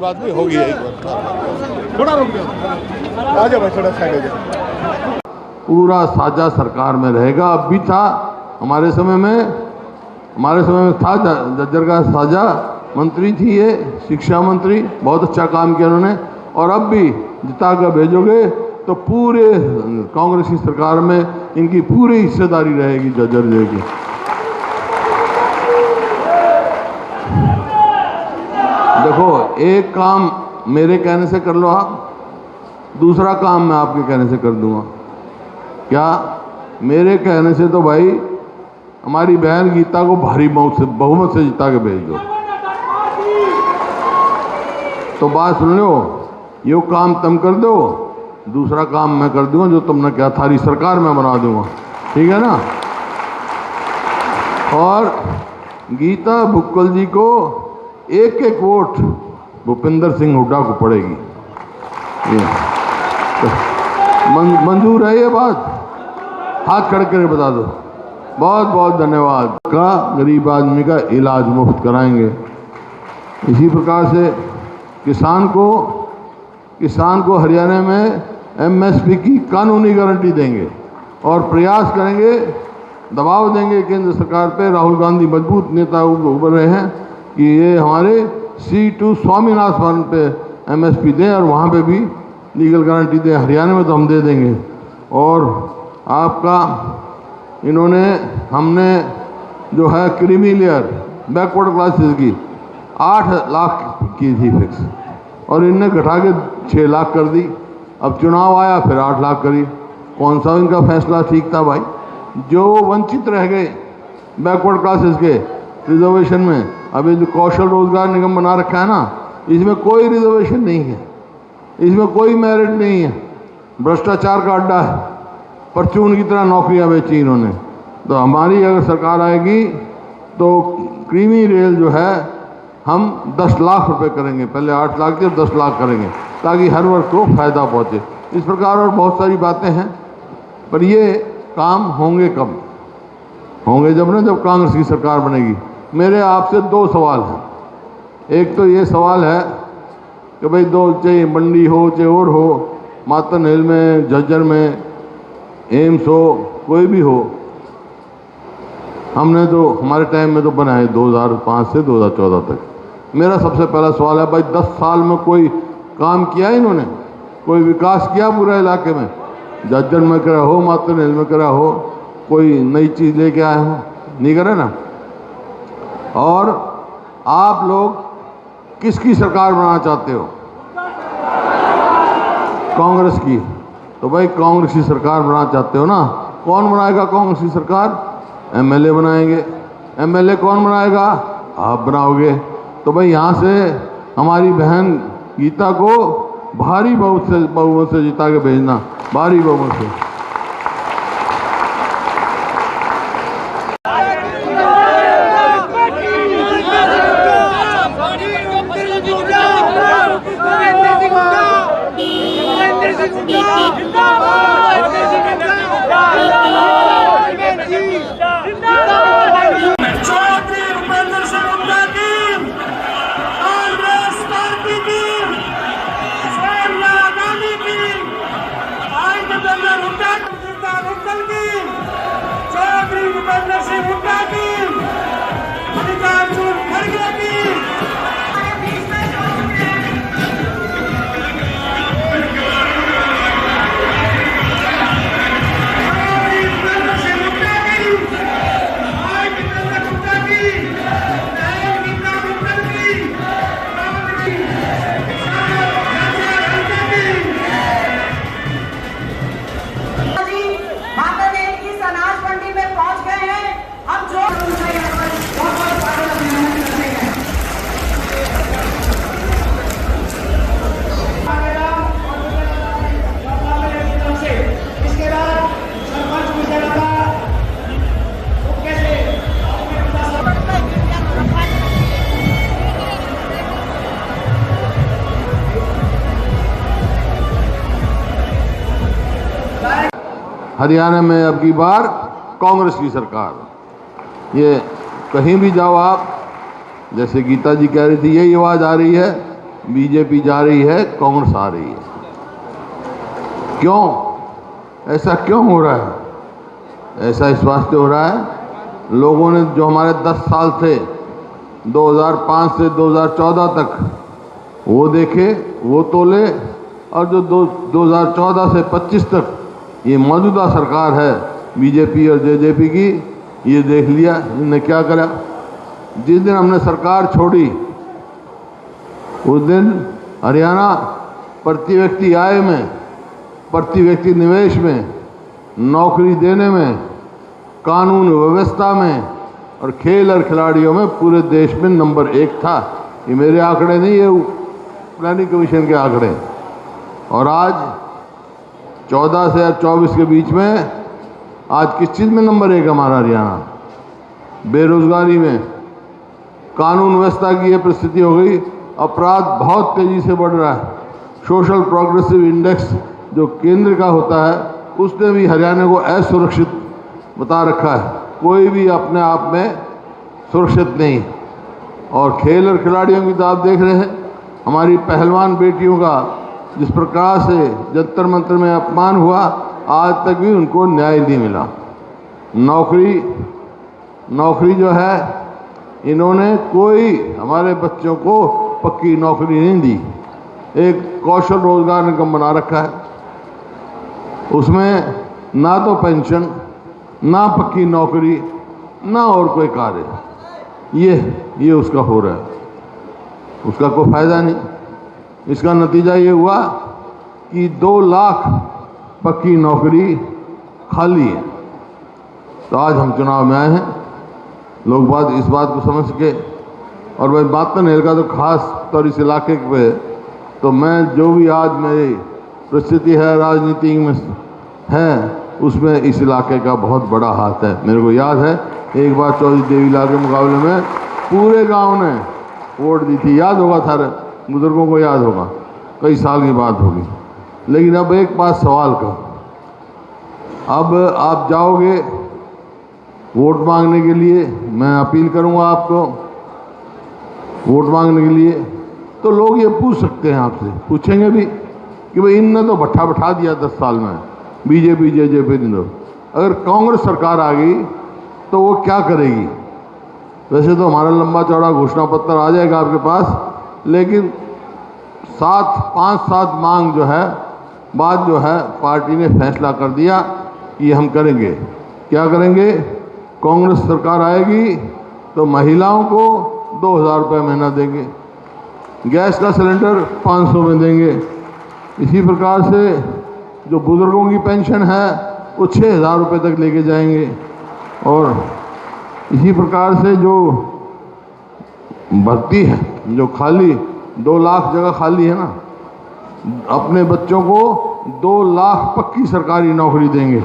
बात भी होगी एक बार। थोड़ा रुक जाओ, आ जाओ भाई, थोड़ा साइड हो जाओ। पूरा साझा सरकार में रहेगा। अब भी था हमारे समय में था झज्जर का साझा मंत्री थी ये, शिक्षा मंत्री, बहुत अच्छा काम किया उन्होंने। और अब भी जिता कर भेजोगे तो पूरे कांग्रेस की सरकार में इनकी पूरी हिस्सेदारी रहेगी झज्जर जिले की। देखो, एक काम मेरे कहने से कर लो आप, दूसरा काम मैं आपके कहने से कर दूंगा। क्या? मेरे कहने से तो भाई हमारी बहन गीता को भारी बहुमत से जिता के भेज दो। तो बात सुन लो, ये काम तुम कर दो, दूसरा काम मैं कर दूंगा जो तुमने क्या थारी सरकार में बना दूंगा, ठीक है ना। और गीता भुक्कल जी को एक एक वोट भूपेंद्र सिंह हुड्डा को पड़ेगी। मंजूर है ये बात? हाथ खड़े करके बता दो। बहुत बहुत धन्यवाद। का गरीब आदमी का इलाज मुफ्त कराएंगे। इसी प्रकार से किसान को हरियाणा में एमएसपी की कानूनी गारंटी देंगे और प्रयास करेंगे, दबाव देंगे केंद्र सरकार पे। राहुल गांधी मजबूत नेता उभर रहे हैं कि ये हमारे C2 स्वामीनाथन पे एमएसपी दें और वहाँ पे भी लीगल गारंटी दें। हरियाणा में तो हम दे देंगे। और आपका हमने जो है क्रीमी लेयर बैकवर्ड क्लासेस की 8 लाख की थी फिक्स, और इनने घटा के 6 लाख कर दी। अब चुनाव आया फिर 8 लाख करी। कौन सा इनका फैसला ठीक था भाई? जो वंचित रह गए बैकवर्ड क्लासेस के रिजर्वेशन में, अभी जो कौशल रोजगार निगम बना रखा है ना, इसमें कोई रिजर्वेशन नहीं है, इसमें कोई मेरिट नहीं है, भ्रष्टाचार का अड्डा है। परचून की तरह नौकरियां बेची इन्होंने। तो हमारी अगर सरकार आएगी तो क्रीमी रेल जो है हम 10 लाख रुपए करेंगे, पहले 8 लाख थे, 10 लाख करेंगे ताकि हर वर्ग को फायदा पहुंचे। इस प्रकार और बहुत सारी बातें हैं, पर ये काम होंगे कब? होंगे जब कांग्रेस की सरकार बनेगी। मेरे आपसे 2 सवाल हैं। एक तो ये सवाल है कि भाई चाहे मंडी हो चाहे और हो, मातन हिल में, झज्जर में, एम्स हो, कोई भी हो, हमने तो हमारे टाइम में तो बनाए 2005 से 2014 तक। मेरा सबसे पहला सवाल है भाई 10 साल में कोई काम किया इन्होंने? कोई विकास किया पूरे इलाके में? झज्जर में करा हो, मातन हिल में करा हो, कोई नई चीज़ लेके आए हो? नहीं करे ना। और आप लोग किसकी सरकार बनाना चाहते हो? कांग्रेस की। तो भाई कांग्रेस की सरकार बनाना चाहते हो ना? कौन बनाएगा कांग्रेस की सरकार? एमएलए बनाएंगे। एमएलए कौन बनाएगा? आप बनाओगे। तो भाई यहाँ से हमारी बहन गीता को भारी बहुमत से जिता के भेजना, भारी बहुमत से। हरियाणा में अब की बार कांग्रेस की सरकार। ये कहीं भी जाओ आप, जैसे गीता जी कह रही थी, यही आवाज़ आ रही है बीजेपी जा रही है, कांग्रेस आ रही है। क्यों? ऐसा क्यों हो रहा है? ऐसा इस वास्ते हो रहा है, लोगों ने जो हमारे 10 साल थे 2005 से 2014 तक वो देखे, वो तोले, और जो 2014 से 25 तक ये मौजूदा सरकार है बीजेपी और जेजेपी की, ये देख लिया इन्होंने क्या करा। जिस दिन हमने सरकार छोड़ी उस दिन हरियाणा प्रति व्यक्ति आय में, प्रति व्यक्ति निवेश में, नौकरी देने में, कानून व्यवस्था में और खेल और खिलाड़ियों में पूरे देश में नंबर 1 था। ये मेरे आंकड़े नहीं, ये प्लानिंग कमीशन के आंकड़े। और आज 14 से 24 के बीच में आज किस चीज़ में नंबर 1 हमारा हरियाणा? बेरोजगारी में, कानून व्यवस्था की ये परिस्थिति हो गई, अपराध बहुत तेज़ी से बढ़ रहा है। सोशल प्रोग्रेसिव इंडेक्स जो केंद्र का होता है उसने भी हरियाणा को असुरक्षित बता रखा है, कोई भी अपने आप में सुरक्षित नहीं। और खेल और खिलाड़ियों की तो आप देख रहे हैं, हमारी पहलवान बेटियों का जिस प्रकार से जंतर मंतर में अपमान हुआ, आज तक भी उनको न्याय नहीं मिला। नौकरी जो है, इन्होंने कोई हमारे बच्चों को पक्की नौकरी नहीं दी। एक कौशल रोजगार निगम बना रखा है, उसमें ना तो पेंशन, ना पक्की नौकरी, ना और कोई कार्य। ये उसका हो रहा है, उसका कोई फायदा नहीं। इसका नतीजा ये हुआ कि 2 लाख पक्की नौकरी खाली है। तो आज हम चुनाव में आए हैं, लोग इस बात को समझ सके। और भाई बात तो नहीं का तो खास तौर इस इलाके पे, तो मैं जो भी आज मेरी परिस्थिति है राजनीति में है, उसमें इस इलाके का बहुत बड़ा हाथ है। मेरे को याद है एक बार चौधरी देवीलाल के मुकाबले में पूरे गांव ने वोट दी थी, याद होगा, सारे बुजुर्गों को याद होगा, कई साल की बात होगी। लेकिन अब एक बात सवाल का, अब आप जाओगे वोट मांगने के लिए, मैं अपील करूंगा आपको वोट मांगने के लिए, तो लोग ये पूछ सकते हैं, आपसे पूछेंगे भी कि भाई इनने तो भट्ठा बैठा दिया 10 साल में, बीजेपी जेजेपी ने। अगर कांग्रेस सरकार आ गई तो वो क्या करेगी? वैसे तो हमारा लंबा चौड़ा घोषणा पत्र आ जाएगा आपके पास, लेकिन 5-7 मांग जो है, बात जो है, पार्टी ने फैसला कर दिया कि हम करेंगे। क्या करेंगे? कांग्रेस सरकार आएगी तो महिलाओं को 2000 रुपये महीना देंगे, गैस का सिलेंडर 500 में देंगे। इसी प्रकार से जो बुज़ुर्गों की पेंशन है वो 6000 रुपये तक लेके जाएंगे। और इसी प्रकार से जो भर्ती है, जो खाली 2 लाख जगह खाली है ना, अपने बच्चों को 2 लाख पक्की सरकारी नौकरी देंगे।